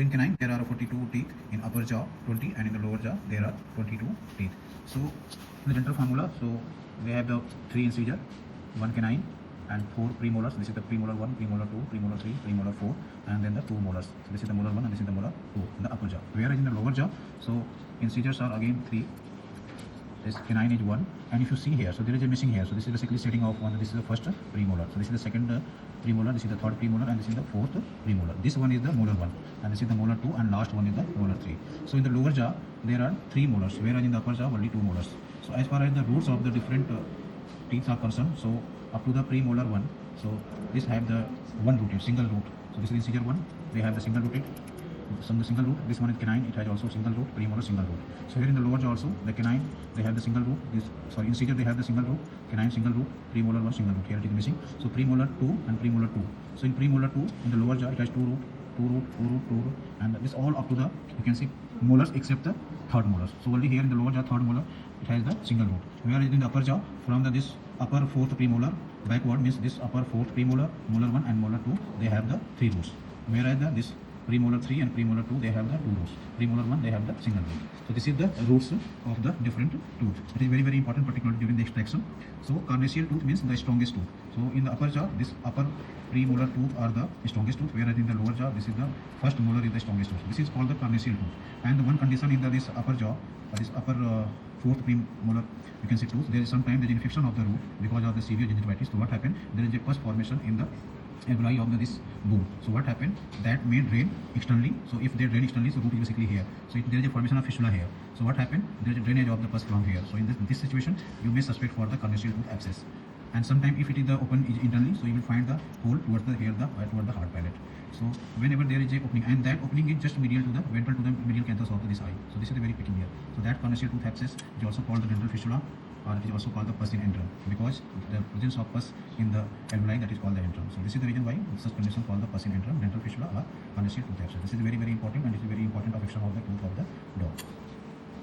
In canine, there are 42 teeth in upper jaw, 20, and in the lower jaw, there are 22 teeth. So, in the dental formula, so we have the 3 incisor, 1 canine, and 4 premolars. This is the premolar 1, premolar 2, premolar 3, premolar 4, and then the 2 molars. So, this is the molar 1 and this is the molar 2 in the upper jaw. Whereas in the lower jaw, so incisors are again 3. This canine is 1, and if you see here, so there is a missing here. So this is basically setting off one. This is the first premolar. So this is the second premolar. This is the third premolar, and this is the fourth premolar. This one is the molar 1, and this is the molar 2, and last one is the molar 3. So in the lower jaw there are 3 molars, whereas in the upper jaw only 2 molars. So as far as the roots of the different teeth are concerned, so up to the premolar 1, so this have the one rooted single root. So this is incisor 1. They have the single rooted. Some the single root. This one is canine. It has also single root. Premolar single root. So here in the lower jaw also the canine they have the single root. This incisor they have the single root. Canine single root. Premolar 1 single root. Here it is missing. So premolar 2 and premolar 2. So in premolar 2 in the lower jaw it has 2 root, 2 root, 2 root, 2 root, and this all up to the you can see molars except the third molars. So only here in the lower jaw third molar it has the single root. Whereas in the upper jaw from the this upper fourth premolar backward means this upper fourth premolar, molar 1 and molar 2 they have the 3 roots. Whereas this premolar 3 and premolar 2 they have the 2 roots. Premolar 1 they have the single root. So this is the roots of the different tooth. It is very important, particularly during the extraction. So carnassial tooth means the strongest tooth. So in the upper jaw this upper premolar tooth are the strongest tooth, whereas in the lower jaw this is the first molar is the strongest tooth. This is called the carnassial tooth. And the one condition in the this upper jaw, this upper fourth premolar you can see tooth, there is sometimes there is infection of the root because of the severe gingivitis. So what happened, there is a pus formation in the alveoli of this bone. So what happened, that may drain externally. So if they drain externally, so root is basically here. So there is a formation of fistula here. So what happened, there is a drainage of the pus from here. So in this situation you may suspect for the carnassial tooth abscess. And sometimes if it is the open internally, so you will find the hole towards the here toward the hard palate. So whenever there is a opening, and that opening is just medial to the ventral to the medial canthus of this eye. So this is a very peculiar. So that carnassial tooth abscess is also called the dental fistula, or it is also called the pus in antrum, because the presence of pus in the alveoli, that is called the antrum. So this is the reason why such condition called the pus in antrum, dental fistula or carnassial tooth abscess. This is very important, and it is very important affection of the tooth of the dog.